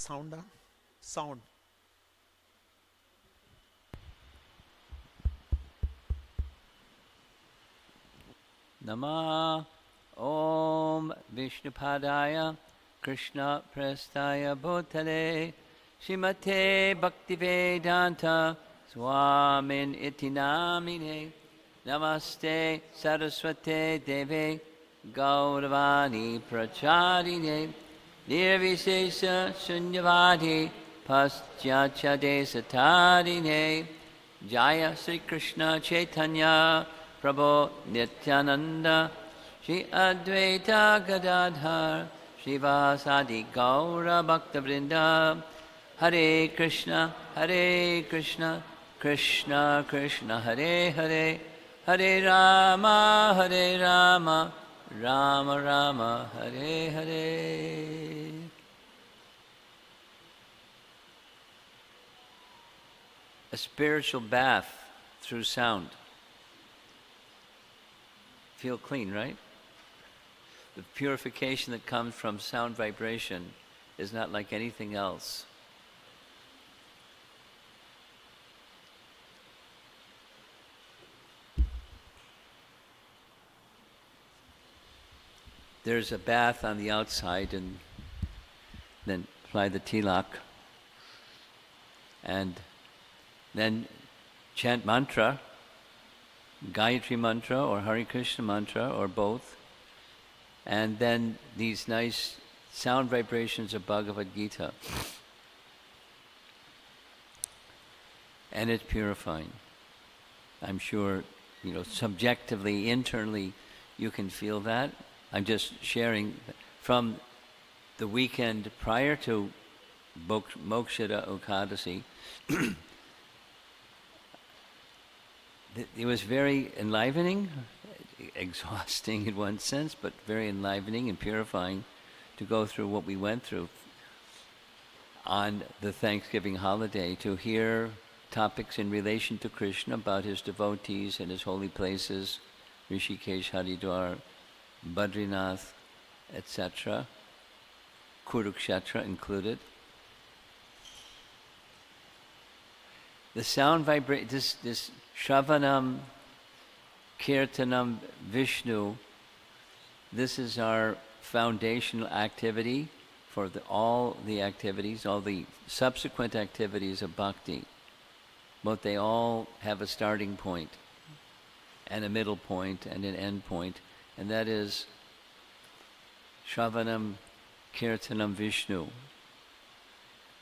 sound on? Sound. Nama Om Vishnupadaya Krishna Prestaya Bhutale Shrimate Bhaktivedanta Swamin Iti Namine Namaste Saraswate Deve Gauravani Pracharine Nirvisesa Shunyavadi Paschachade Satarine Jaya Sri Krishna Chaitanya Prabhu Nityananda Shri Advaita Gadadhar Srivasadi Gaura Bhaktavrinda Hare Krishna Krishna Krishna Hare Hare Hare Rama Rama Rama Hare Hare. A spiritual bath through sound. Feel clean, right? The purification that comes from sound vibration is not like anything else. There's a bath on the outside, and then apply the tilak, and then chant mantra, Gayatri mantra or Hare Krishna mantra or both, and then these nice sound vibrations of Bhagavad Gita. And it's purifying. I'm sure, subjectively, internally, you can feel that. I'm just sharing from the weekend prior to Mokshada Ekadasi. It was very enlivening, exhausting in one sense, but very enlivening and purifying to go through what we went through on the Thanksgiving holiday, to hear topics in relation to Krishna, about his devotees and his holy places, Rishikesh, Haridwar, Badrinath, etc., Kurukshetra included. The sound vibrate, this Shravanam, Kirtanam, Vishnu, this is our foundational activity for all the activities, all the subsequent activities of bhakti. But they all have a starting point and a middle point and an end point, and that is Shravanam, Kirtanam, Vishnu.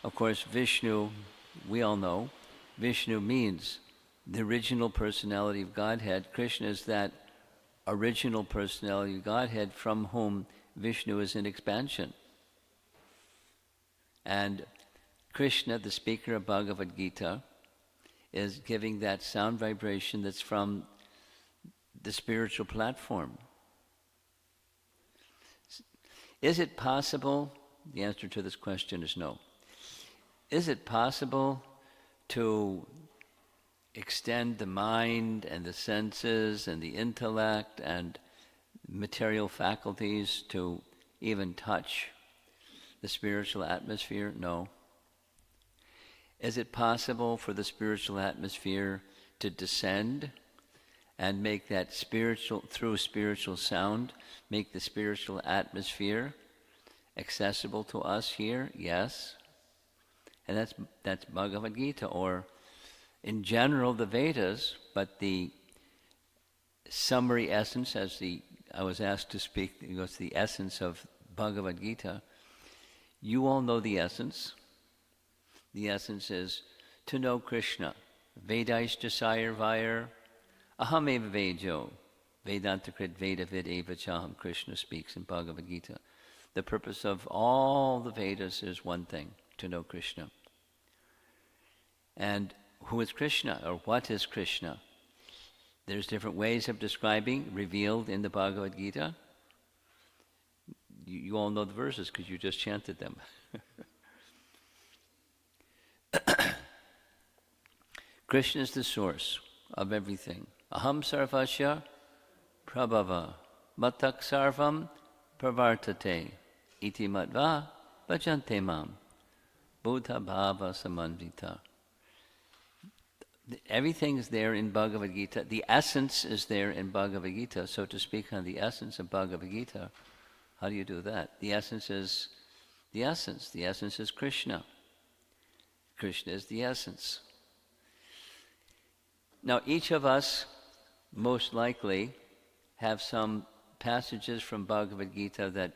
Of course, Vishnu, we all know, Vishnu means the original personality of Godhead. Krishna is that original personality of Godhead from whom Vishnu is in expansion. And Krishna, the speaker of Bhagavad Gita, is giving that sound vibration that's from the spiritual platform. Is it possible? The answer to this question is no. Is it possible to extend the mind and the senses and the intellect and material faculties to even touch the spiritual atmosphere? No. Is it possible for the spiritual atmosphere to descend and make that through spiritual sound, make the spiritual atmosphere accessible to us here? Yes. And that's Bhagavad Gita, or in general the Vedas, but the summary essence, I was asked to speak, what's the essence of Bhagavad Gita? You all know the essence. The essence is to know Krishna. Vedaishta Sayar Vayar Aham Eva Vejo Vedantakrit Vedavid Eva Chaham. Krishna speaks in Bhagavad Gita. The purpose of all the Vedas is one thing, to know Krishna. And who is Krishna, or what is Krishna? There's different ways of describing, revealed in the Bhagavad Gita. You all know the verses because you just chanted them. Krishna is the source of everything. Aham sarvasya prabhava matak sarvam pravartate iti matva bhajante mam. Buddha Bhava Samanvita. Everything is there in Bhagavad Gita. The essence is there in Bhagavad Gita. So to speak on the essence of Bhagavad Gita, how do you do that? The essence is the essence. The essence is Krishna. Krishna is the essence. Now, each of us most likely have some passages from Bhagavad Gita that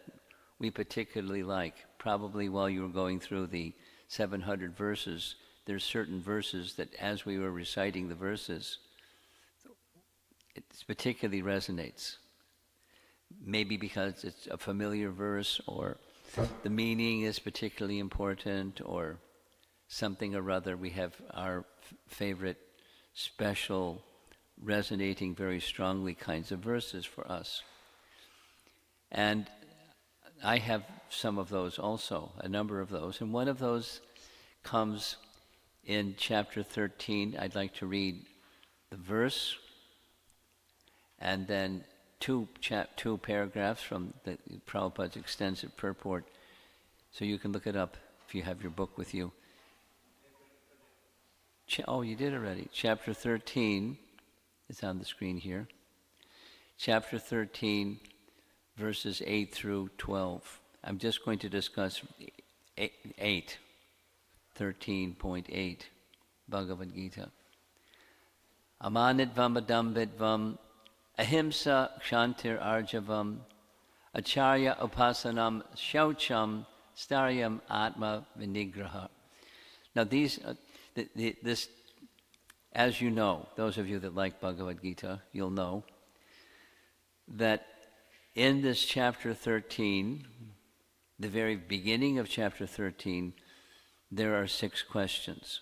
we particularly like. Probably while you were going through the 700 verses, there's certain verses that as we were reciting the verses, it particularly resonates. Maybe because it's a familiar verse, or the meaning is particularly important, or something or other. We have our favorite, special, resonating very strongly kinds of verses for us. And I have some of those also, a number of those. And one of those comes in chapter 13. I'd like to read the verse and then two paragraphs from the Prabhupada's extensive purport. So you can look it up if you have your book with you. Oh, you did already. Chapter 13 is on the screen here. Chapter 13, verses 8 through 12. I'm just going to discuss 13.8, Bhagavad Gita. Amanidvam adambidvam, ahimsa kshantir arjavam, acharya upasanam shaucham, staryam atma vinigraha. Now these, this, as you know, those of you that like Bhagavad Gita, you'll know that in this chapter 13, the very beginning of chapter 13, there are 6 questions.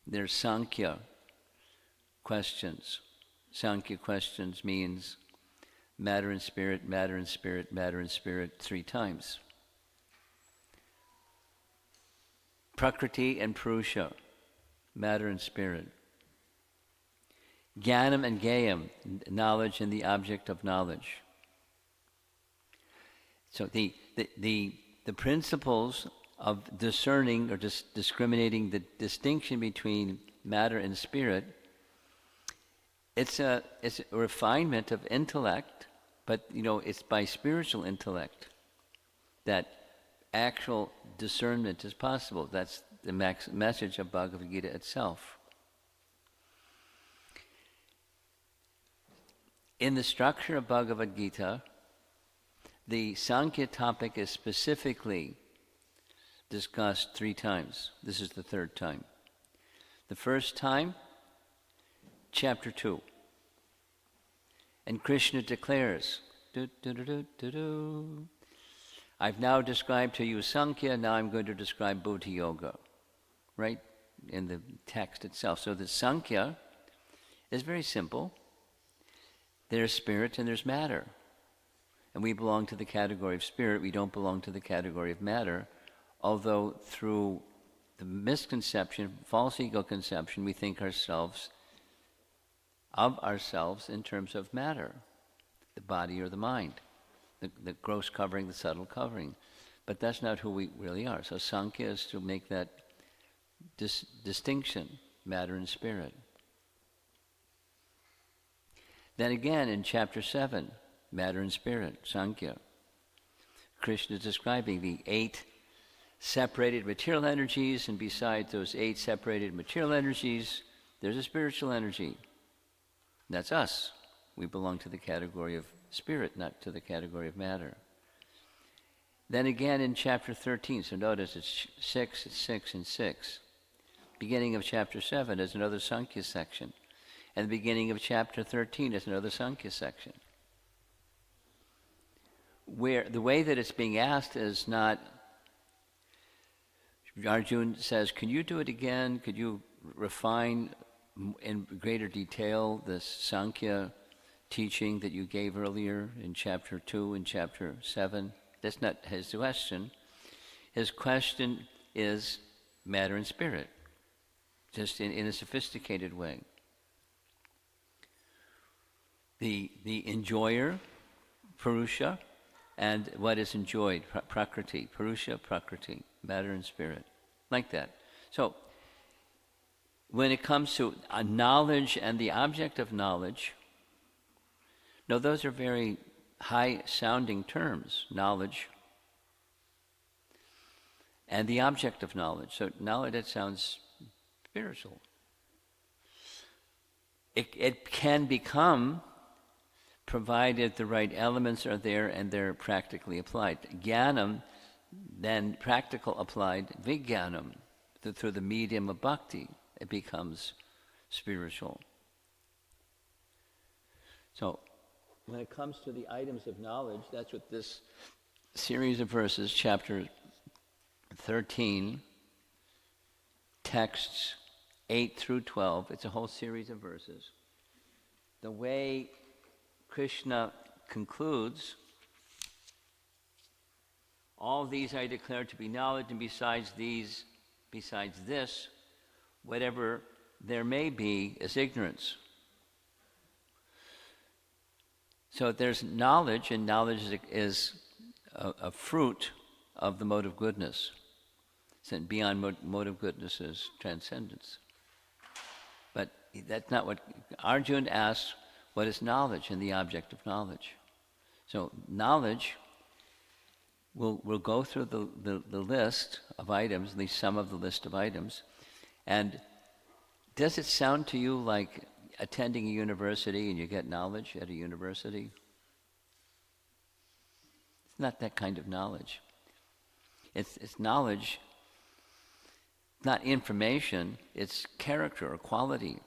There's Sankhya questions. Sankhya questions means matter and spirit, matter and spirit, matter and spirit 3 times. Prakriti and Purusha, matter and spirit. Jnanam and Gayam, knowledge and the object of knowledge. So the principles of discerning or discriminating the distinction between matter and spirit, it's a refinement of intellect, but it's by spiritual intellect that actual discernment is possible. That's the message of Bhagavad Gita itself. In the structure of Bhagavad Gita, the Sankhya topic is specifically discussed 3 times. This is the 3rd time. The first time, chapter 2. And Krishna declares, I've now described to you Sankhya, now I'm going to describe Buddha Yoga, right? In the text itself. So the Sankhya is very simple. There's spirit and there's matter. And we belong to the category of spirit, we don't belong to the category of matter, although through the misconception, false ego conception, we think of ourselves in terms of matter, the body or the mind, the gross covering, the subtle covering. But that's not who we really are. So Sankhya is to make that distinction, matter and spirit. Then again in chapter 7, matter and spirit, Sankhya, Krishna is describing the 8 separated material energies, and besides those 8 separated material energies, there's a spiritual energy. That's us. We belong to the category of spirit, not to the category of matter. Then again in chapter 13, so notice it's 6, and 6. Beginning of chapter 7 is another Sankhya section. And the beginning of chapter 13 is another Sankhya section. Where the way that it's being asked is not, Arjuna says, can you do it again? Could you refine in greater detail this Sankhya teaching that you gave earlier in chapter 2 and chapter 7? That's not his question. His question is matter and spirit, just in a sophisticated way. The enjoyer, Purusha, and what is enjoyed, Prakriti, Purusha, Prakriti, matter and spirit. like that. So, when it comes to knowledge and the object of knowledge, no, those are very high-sounding terms, knowledge and the object of knowledge. So knowledge, that sounds spiritual. It can become, provided the right elements are there and they're practically applied. Jnanam, then practical applied, vijnanam, through the medium of bhakti, it becomes spiritual. So, when it comes to the items of knowledge, that's what this series of verses, chapter 13, texts 8 through 12, it's a whole series of verses. The way Krishna concludes, all these I declare to be knowledge, and besides this, whatever there may be is ignorance. So there's knowledge, and knowledge is a fruit of the mode of goodness. And beyond mode of goodness is transcendence. But that's not what Arjuna asks, what is knowledge and the object of knowledge? So knowledge, we'll go through the list of items, at least some of the list of items, and does it sound to you like attending a university and you get knowledge at a university? It's not that kind of knowledge. It's knowledge, not information, it's character or quality.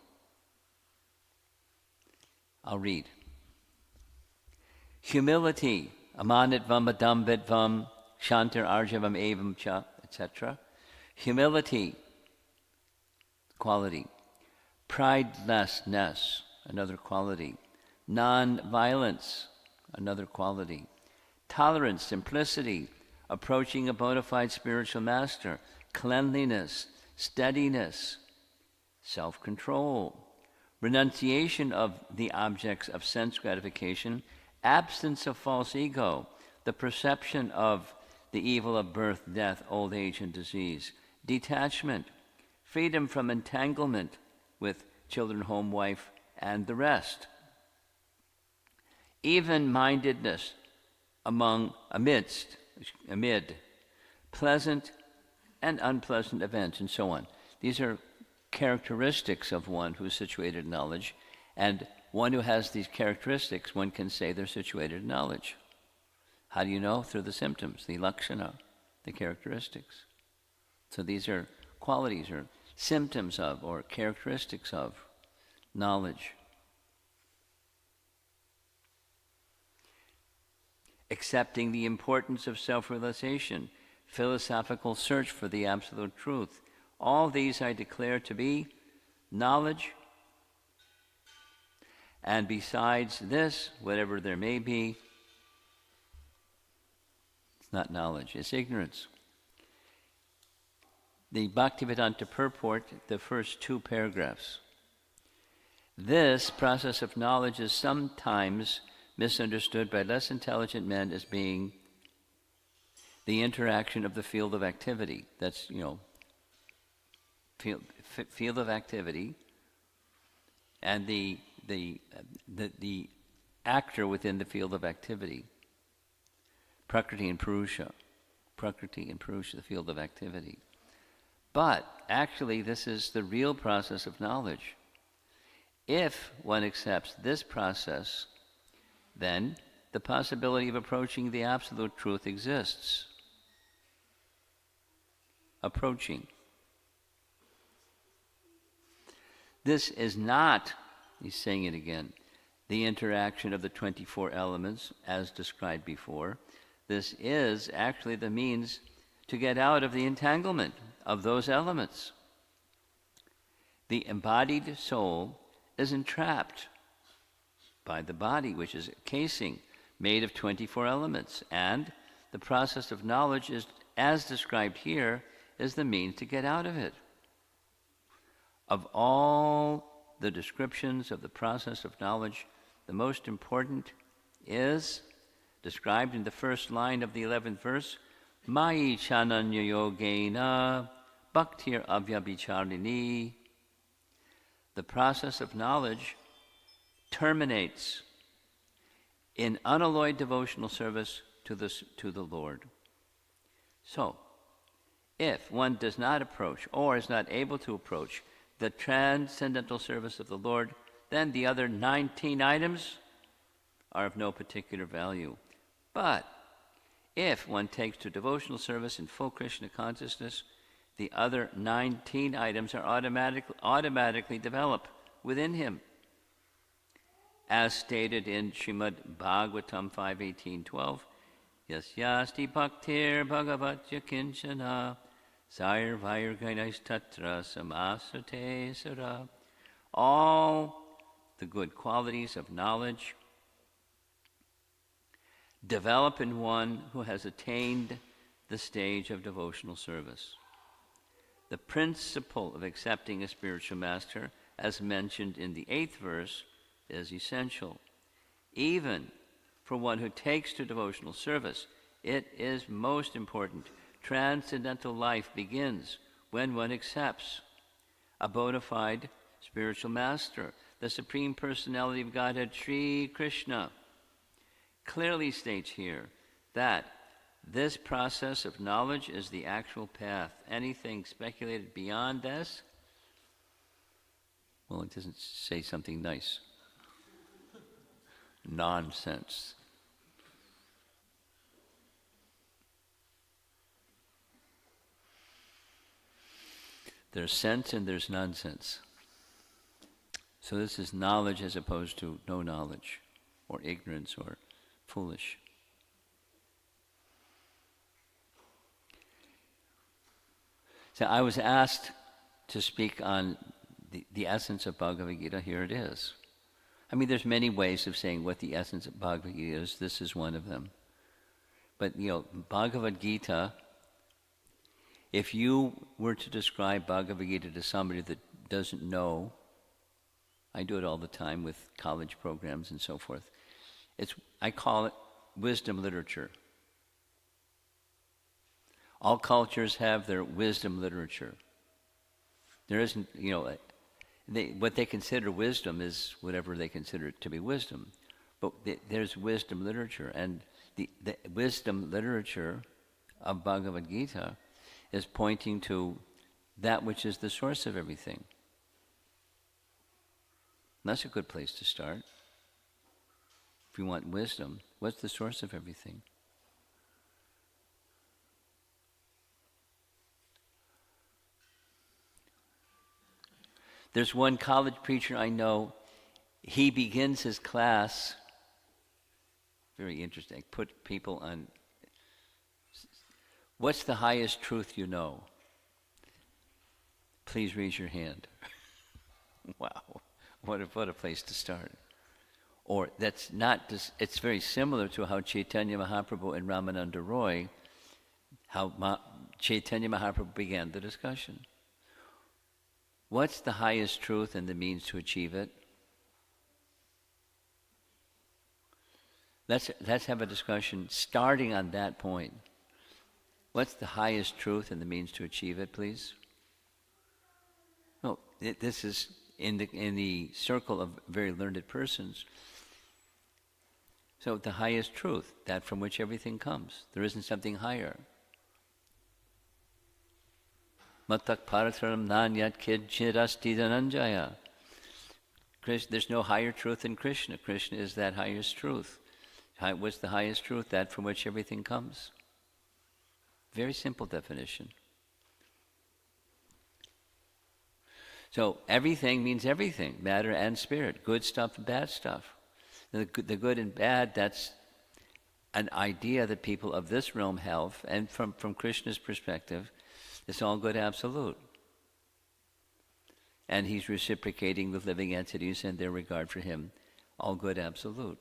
I'll read. Humility, amanitvam adambitvam, shantir arjavam evam cha, etc. Humility, quality. Pridelessness, another quality. Non-violence, another quality. Tolerance, simplicity, approaching a bona fide spiritual master. Cleanliness, steadiness, self-control. Renunciation of the objects of sense gratification. Absence of false ego. The perception of the evil of birth, death, old age, and disease. Detachment. Freedom from entanglement with children, home, wife, and the rest. Even-mindedness amid pleasant and unpleasant events, and so on. These are characteristics of one who's situated in knowledge, and one who has these characteristics, one can say they're situated in knowledge. How do you know? Through the symptoms, the lakshana, the characteristics. So these are qualities or symptoms of or characteristics of knowledge. Accepting the importance of self-realization, philosophical search for the absolute truth. All these I declare to be knowledge, and besides this, whatever there may be, it's not knowledge, it's ignorance. The Bhaktivedanta purport, the first 2 paragraphs. This process of knowledge is sometimes misunderstood by less intelligent men as being the interaction of the field of activity. That's, field of activity, and the actor within the field of activity. Prakriti and Purusha, the field of activity. But actually, this is the real process of knowledge. If one accepts this process, then the possibility of approaching the absolute truth exists. Approaching. This is not, he's saying it again, the interaction of the 24 elements as described before. This is actually the means to get out of the entanglement of those elements. The embodied soul is entrapped by the body, which is a casing made of 24 elements, and the process of knowledge is, as described here, is the means to get out of it. Of all the descriptions of the process of knowledge, the most important is described in the first line of the 11th verse, Mai chananya yogena bhaktir avyabhicharini. The process of knowledge terminates in unalloyed devotional service to the Lord. So, if one does not approach or is not able to approach the transcendental service of the Lord, then the other 19 items are of no particular value. But if one takes to devotional service in full Krishna consciousness, the other 19 items are automatically developed within him. As stated in Srimad Bhagavatam 5.18.12, Yasyasti bhaktir bhagavatya kinchana sairvairgainais tatra samasate sara. All the good qualities of knowledge develop in one who has attained the stage of devotional service. The principle of accepting a spiritual master, as mentioned in the 8th verse, is essential. Even for one who takes to devotional service, it is most important. Transcendental life begins when one accepts a bona fide spiritual master. The Supreme Personality of Godhead, Sri Krishna, clearly states here that this process of knowledge is the actual path. Anything speculated beyond this, well, it doesn't say something nice. Nonsense. There's sense and there's nonsense. So this is knowledge as opposed to no knowledge, or ignorance, or foolish. So I was asked to speak on the essence of Bhagavad Gita. Here it is. I mean, there's many ways of saying what the essence of Bhagavad Gita is. This is one of them. But, Bhagavad Gita, if you were to describe Bhagavad Gita to somebody that doesn't know, I do it all the time with college programs and so forth. I call it wisdom literature. All cultures have their wisdom literature. There isn't, what they consider wisdom is whatever they consider it to be wisdom. But there's wisdom literature, and the wisdom literature of Bhagavad Gita is pointing to that which is the source of everything. And that's a good place to start. If you want wisdom, what's the source of everything? There's one college preacher I know, he begins his class, very interesting, put people on, what's the highest truth you know? Please raise your hand. Wow, what a place to start. Or that's not, it's very similar to how Chaitanya Mahaprabhu and Ramananda Roy, how Chaitanya Mahaprabhu began the discussion. What's the highest truth and the means to achieve it? Let's have a discussion starting on that point. What's the highest truth and the means to achieve it, please? No, this is in the circle of very learned persons. So the highest truth, that from which everything comes. There isn't something higher. Matak parataram nanyat kidchirasti dhananjaya. There's no higher truth than Krishna. Krishna is that highest truth. What's the highest truth? That from which everything comes. Very simple definition. So everything means everything, matter and spirit, good stuff and bad stuff. The good and bad, that's an idea that people of this realm have, and from Krishna's perspective, it's all good absolute. And he's reciprocating with living entities and their regard for him, all good absolute.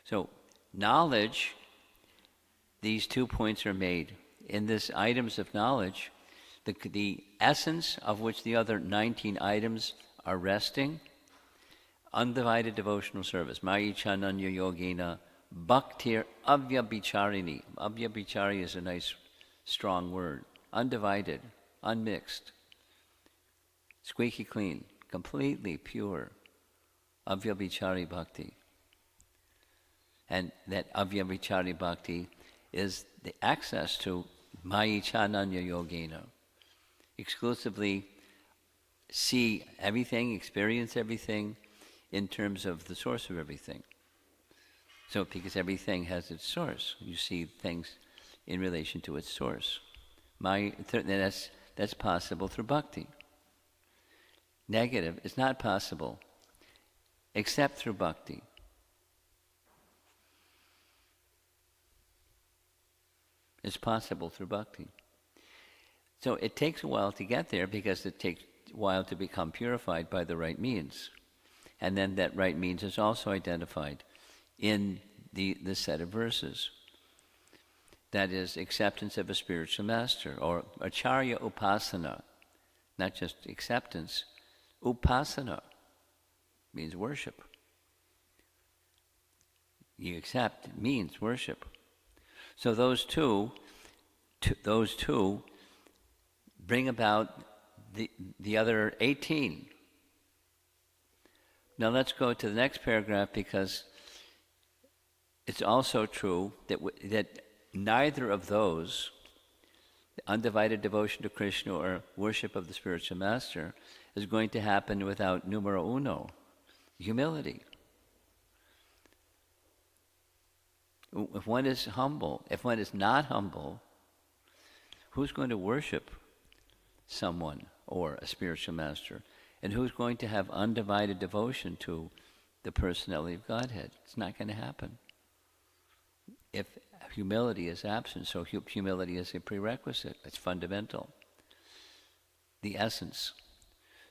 So knowledge, these 2 points are made. In this items of knowledge, the essence of which the other 19 items are resting, undivided devotional service. Mayi chananya yogena bhaktir avyabhicharini. Avyabhichari is a nice, strong word. undivided, unmixed, squeaky clean, completely pure, avyabhichari bhakti. And that avyabhichari bhakti is the access to Mayi Chananya Yogena. Exclusively see everything, experience everything in terms of the source of everything. So because everything has its source, you see things in relation to its source. That's possible through bhakti. Negative is not possible except through bhakti. It's possible through bhakti. So it takes a while to get there because it takes a while to become purified by the right means. And then that right means is also identified in the set of verses. That is acceptance of a spiritual master, or acharya upasana, not just acceptance. Upasana means worship. You accept means worship. So those two bring about the other 18. Now let's go to the next paragraph, because it's also true that neither of those, undivided devotion to Krishna or worship of the spiritual master, is going to happen without numero uno, humility. If one is humble, if one is not humble, who's going to worship someone or a spiritual master? And who's going to have undivided devotion to the personality of Godhead? It's not going to happen if humility is absent. So humility is a prerequisite. It's fundamental. The essence.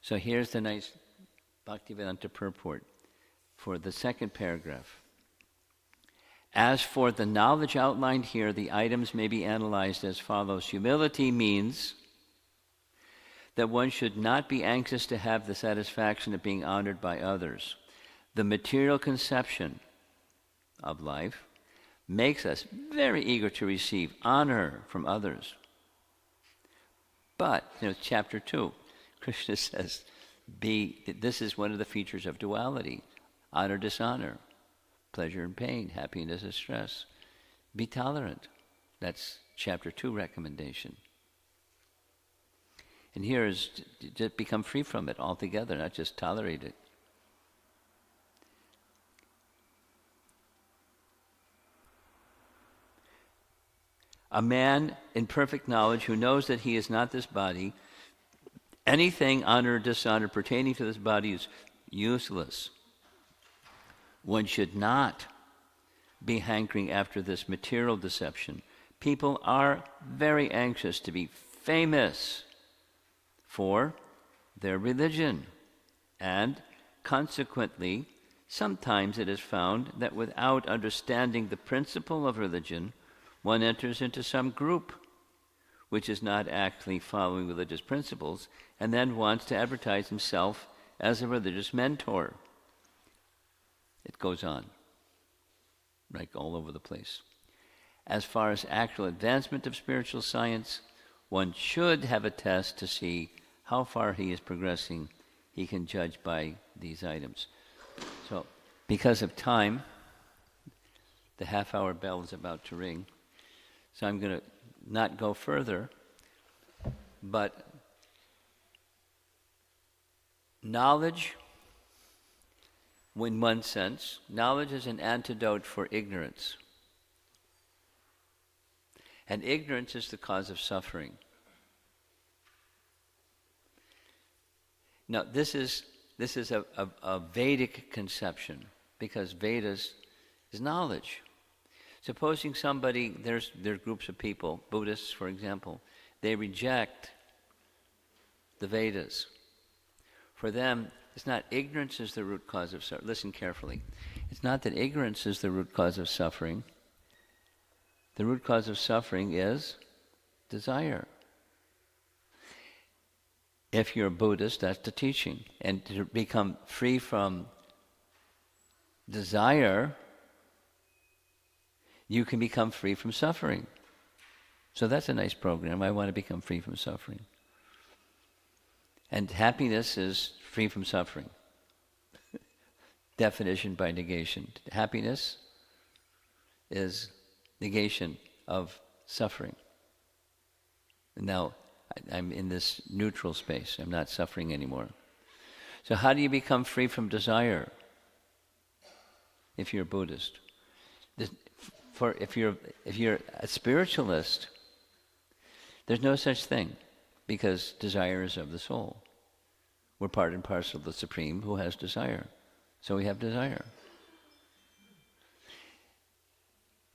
So here's the nice Bhaktivedanta purport for the second paragraph. As for the knowledge outlined here, the items may be analyzed as follows. Humility means that one should not be anxious to have the satisfaction of being honored by others. The material conception of life makes us very eager to receive honor from others. But, chapter 2, Krishna says, this is one of the features of duality, honor, dishonor, pleasure and pain, happiness and stress. Be tolerant. That's chapter 2 recommendation. And here is to become free from it altogether, not just tolerate it. A man in perfect knowledge who knows that he is not this body, anything, honor or dishonor pertaining to this body is useless. One should not be hankering after this material deception. People are very anxious to be famous for their religion, and consequently, sometimes it is found that without understanding the principle of religion, one enters into some group which is not actually following religious principles, and then wants to advertise himself as a religious mentor. It goes on, like all over the place. As far as actual advancement of spiritual science, one should have a test to see how far he is progressing. He can judge by these items. So, because of time, the half-hour bell is about to ring. So I'm going to not go further, but knowledge, in one sense, knowledge is an antidote for ignorance. And ignorance is the cause of suffering. Now, this is a Vedic conception, because Vedas is knowledge. Supposing somebody, there are groups of people, Buddhists, for example, they reject the Vedas. For them, it's not ignorance is the root cause of suffering. Listen carefully. It's not that ignorance is the root cause of suffering. The root cause of suffering is desire. If you're a Buddhist, that's the teaching. And to become free from desire, you can become free from suffering. So that's a nice program. I want to become free from suffering. And happiness is free from suffering. Definition by negation. Happiness is negation of suffering. And now I'm in this neutral space. I'm not suffering anymore. So how do you become free from desire if you're a Buddhist? If you're a spiritualist, there's no such thing, because desire is of the soul. We're part and parcel of the Supreme who has desire. So we have desire.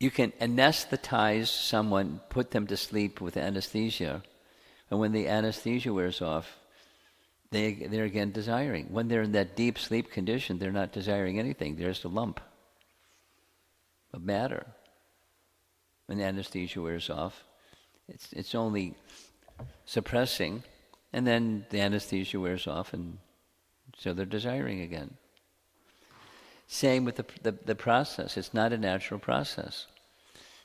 You can anesthetize someone, put them to sleep with anesthesia, and when the anesthesia wears off, they're again desiring. When they're in that deep sleep condition, they're not desiring anything. They're just a lump of matter. When the anesthesia wears off, it's only suppressing, and then the anesthesia wears off, and so they're desiring again. Same with the process. It's not a natural process,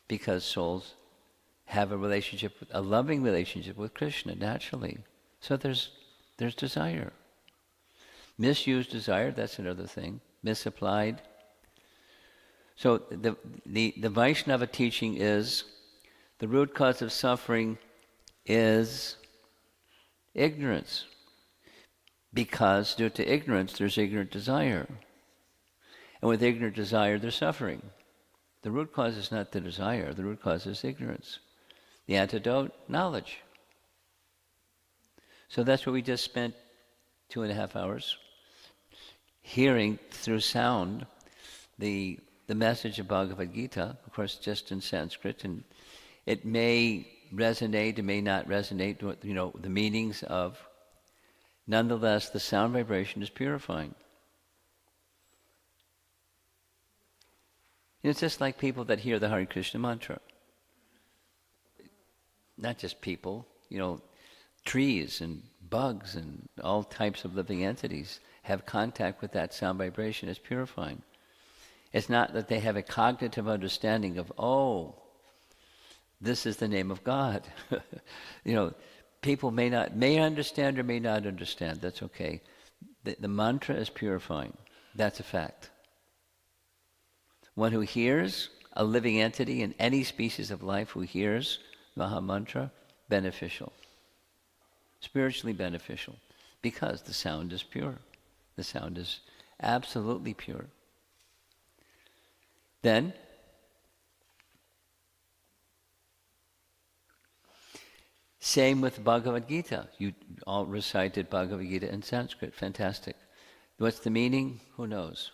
because souls have a loving relationship with Krishna naturally. So there's desire. Misused desire, that's another thing. Misapplied. So the Vaishnava teaching is the root cause of suffering is ignorance. Because due to ignorance, there's ignorant desire. And with ignorant desire, there's suffering. The root cause is not the desire. The root cause is ignorance. The antidote, knowledge. So that's what we just spent 2.5 hours hearing through sound the message of Bhagavad Gita, of course just in Sanskrit, and it may resonate, it may not resonate, the meanings of. Nonetheless, the sound vibration is purifying. It's just like people that hear the Hare Krishna mantra. Not just people, trees and bugs and all types of living entities have contact with that sound vibration. It's purifying. It's not that they have a cognitive understanding of, this is the name of God. People may understand or may not understand. That's okay. The mantra is purifying. That's a fact. One who hears, a living entity in any species of life who hears Maha Mantra, beneficial. Spiritually beneficial. Because the sound is pure. The sound is absolutely pure. Then, same with Bhagavad Gita. You all recited Bhagavad Gita in Sanskrit. Fantastic. What's the meaning? Who knows?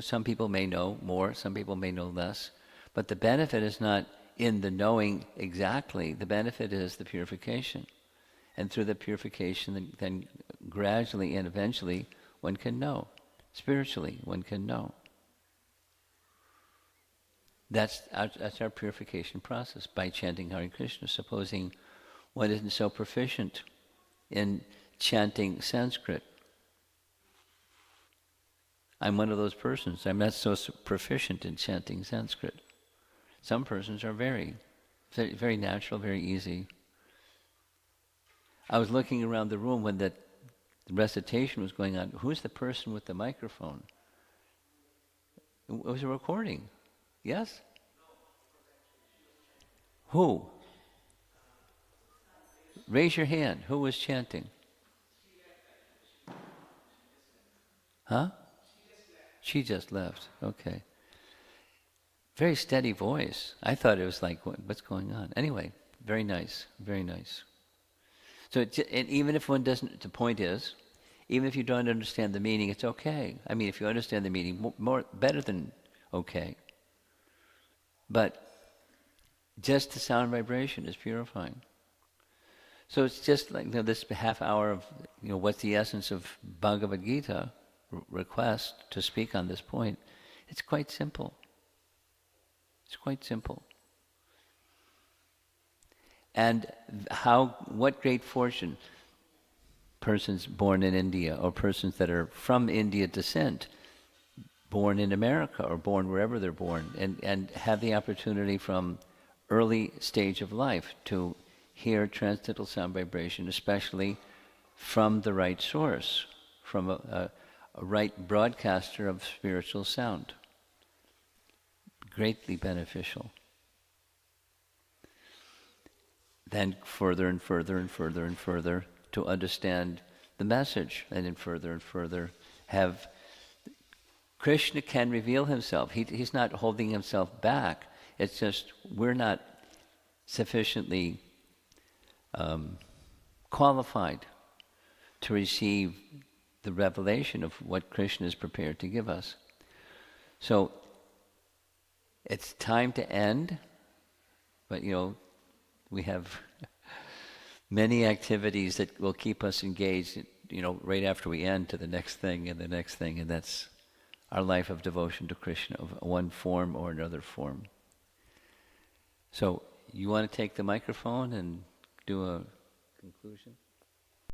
Some people may know more, some people may know less. But the benefit is not in the knowing exactly. The benefit is the purification. And through the purification, then gradually and eventually, one can know. Spiritually, one can know. That's our purification process, by chanting Hare Krishna. Supposing one isn't so proficient in chanting Sanskrit. I'm one of those persons. I'm not so proficient in chanting Sanskrit. Some persons are very, very natural, very easy. I was looking around the room when the recitation was going on. Who's the person with the microphone? It was a recording. Yes? Who? Raise your hand. Who was chanting? Huh? She just left. Okay. Very steady voice. I thought it was like, what's going on? Anyway, very nice. Very nice. So, and even if one doesn't, the point is, even if you don't understand the meaning, it's okay. I mean, if you understand the meaning, better than okay. But just the sound vibration is purifying. So it's just like this half hour of what's the essence of Bhagavad Gita request to speak on this point. It's quite simple. It's quite simple. And what great fortune persons born in India or persons that are from India descent, born in America or born wherever they're born, and have the opportunity from early stage of life to hear transcendental sound vibration, especially from the right source, from a right broadcaster of spiritual sound. Greatly beneficial. Then further and further and further and further to understand the message, and then further and further have Krishna can reveal himself. He's not holding himself back. It's just we're not sufficiently qualified to receive the revelation of what Krishna is prepared to give us. So it's time to end, but we have many activities that will keep us engaged, right after we end, to the next thing and the next thing, and that's our life of devotion to Krishna of one form or another form. So you want to take the microphone and do a conclusion?